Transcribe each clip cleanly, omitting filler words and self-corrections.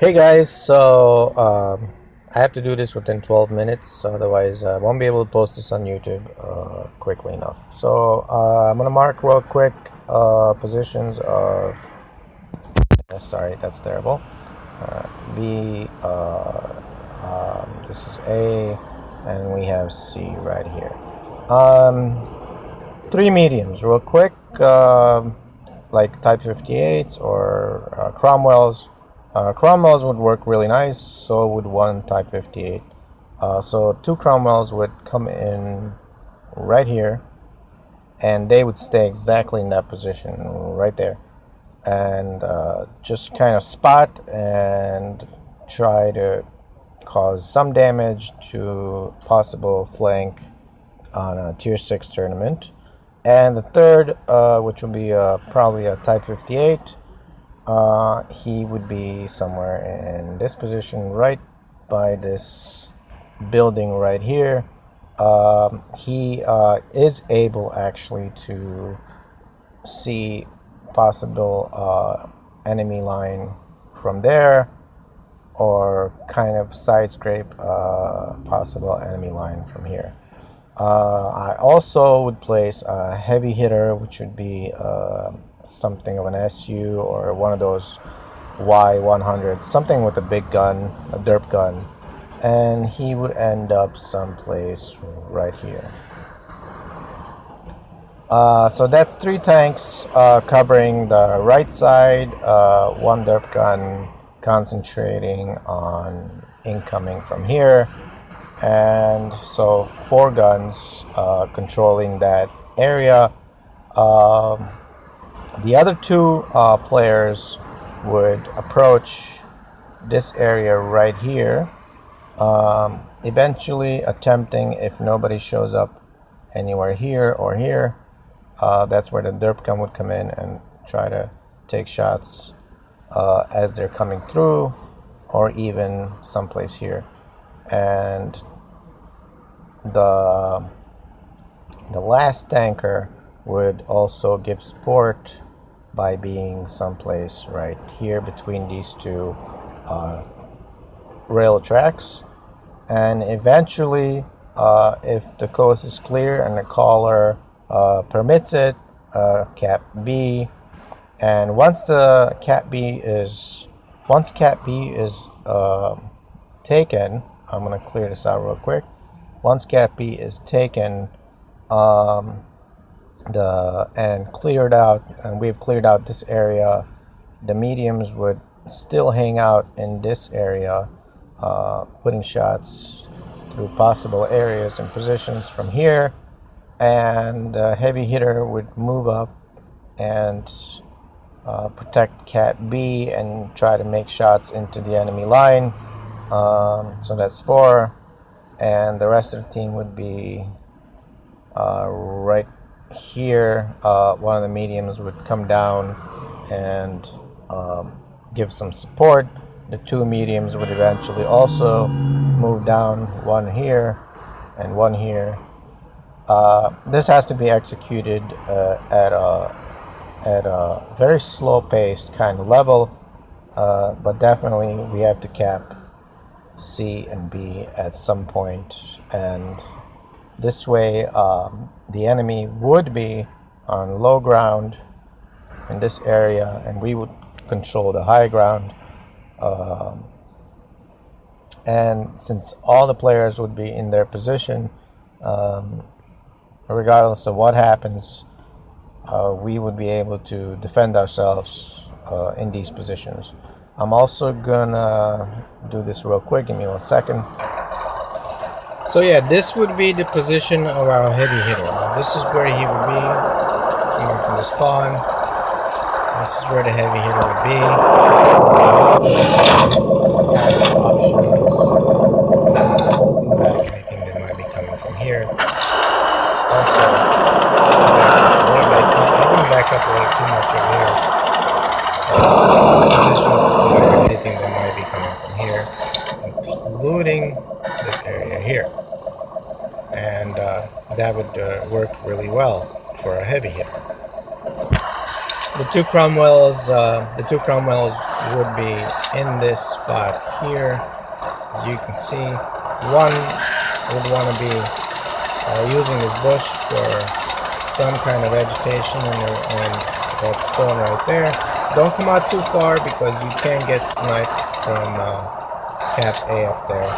Hey guys, so I have to do this within 12 minutes, otherwise I won't be able to post this on YouTube quickly enough. So I'm gonna mark real quick positions of. Sorry, that's terrible. B. This is A, and we have C right here. Three mediums, real quick, like Type 58s or Cromwells. Cromwells would work really nice, so would one Type 58. So two Cromwells would come in right here, and they would stay exactly in that position right there. And just kind of spot and try to cause some damage to possible flank on a Tier 6 tournament. And the third, which would be probably a Type 58, he would be somewhere in this position right by this building right here. He is able actually to see possible enemy line from there, or kind of side scrape possible enemy line from here. I also would place a heavy hitter, which would be something of an SU or one of those Y100, something with a big gun, a derp gun, and he would end up someplace right here. So that's three tanks covering the right side, one derp gun concentrating on incoming from here, and so four guns controlling that area. The other two players would approach this area right here, eventually attempting, if nobody shows up anywhere here or here, that's where the derp gun would come in and try to take shots as they're coming through, or even someplace here. And the last tanker would also give support by being someplace right here between these two rail tracks. And eventually, if the coast is clear and the caller permits it, Cap B. And once Cap B is taken, I'm gonna clear this out real quick. Once Cap B is taken, and cleared out, and we've cleared out this area, the mediums would still hang out in this area, putting shots through possible areas and positions from here, and the heavy hitter would move up and protect Cat B and try to make shots into the enemy line. So that's four, and the rest of the team would be right here. One of the mediums would come down and give some support. The two mediums would eventually also move down, one here and one here. This has to be executed at a very slow paced kind of level, but definitely we have to cap C and B at some point, and this way the enemy would be on low ground in this area, and we would control the high ground. And since all the players would be in their position, regardless of what happens, we would be able to defend ourselves in these positions. I'm also gonna do this real quick. Give me 1 second. So yeah, this would be the position of our heavy hitter. This is where he would be coming from the spawn. This is where the heavy hitter would be. Have options, holding back anything that might be coming from here. Also, I wouldn't back up a little too much over here. Position for anything that might be coming from here, including this area here. And that would work really well for a heavy hitter. The two Cromwells, would be in this spot here. As you can see, one would want to be using this bush for some kind of vegetation, and that stone right there. Don't come out too far because you can get sniped from Cap A up there.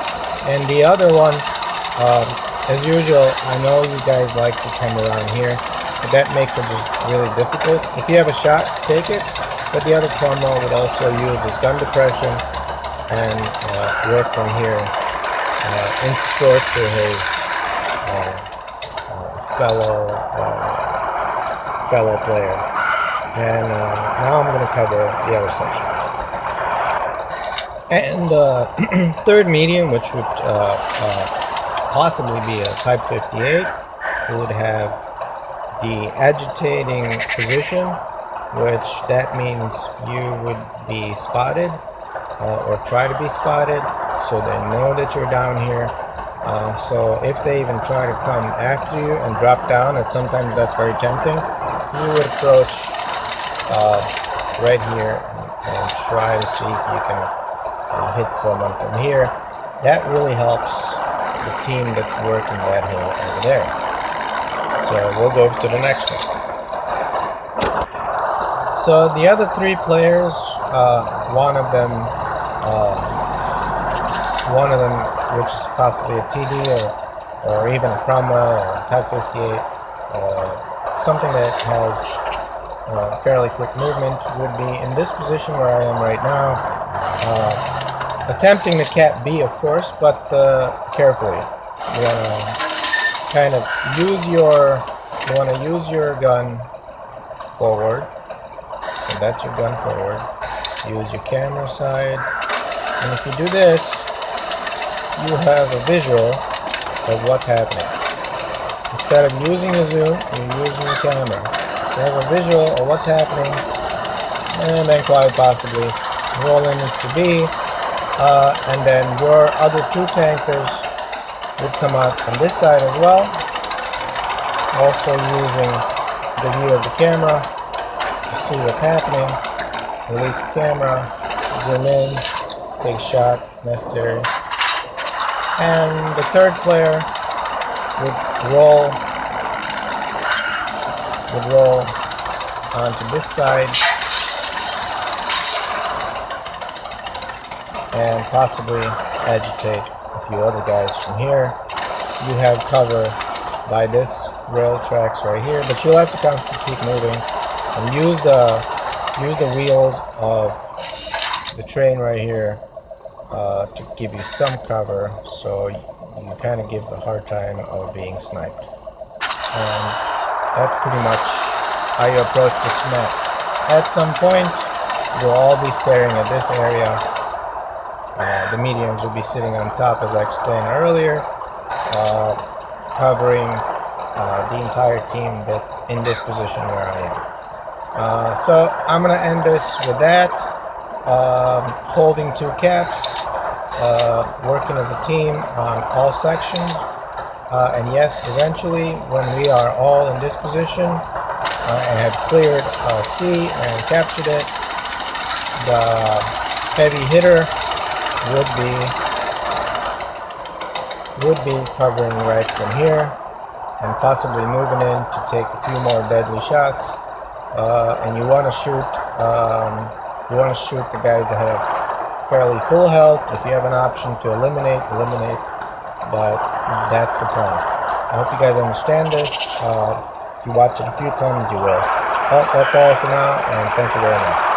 And the other one, as usual, I know you guys like to come around here, but that makes it just really difficult. If you have a shot, take it, but the other Cromwell would also use his gun depression and work from here in support to his fellow player. And now I'm going to cover the other section. And third medium, which would possibly be a Type 58, would have the agitating position, which that means you would be spotted or try to be spotted, so they know that you're down here. So if they even try to come after you and drop down, and sometimes that's very tempting, you would approach right here and try to see if you can hit someone from here. That really helps the team that's working that hill over there. So we'll go to the next one. So the other three players, one of them, which is possibly a TD or even a Cromwell or a Type 58, something that has fairly quick movement, would be in this position where I am right now, attempting to Cap B, of course, but carefully. You want to kind of use your gun forward. So that's your gun forward. Use your camera side, and if you do this, you have a visual of what's happening. Instead of using a zoom, you're using your camera. You have a visual of what's happening, and then quite possibly roll into B, and then your other two tankers would come out from this side as well, also using the view of the camera to see what's happening. Release the camera, zoom in, take a shot if necessary, and the third player would roll onto this side and possibly agitate a few other guys from here. You have cover by this rail tracks right here, but you'll have to constantly keep moving and use the wheels of the train right here to give you some cover, so you kind of give a hard time of being sniped. And that's pretty much how you approach this map. At some point, you'll all be staring at this area. The mediums will be sitting on top, as I explained earlier, covering the entire team that's in this position where I am. So I'm going to end this with that. Holding two caps, working as a team on all sections. And yes, eventually, when we are all in this position and have cleared C and captured it, the heavy hitter would be covering right from here and possibly moving in to take a few more deadly shots. And you want to shoot the guys that have fairly full health. If you have an option to eliminate, but that's the plan. I hope you guys understand this. If you watch it a few times, you will. Well, that's all for now, and thank you very much.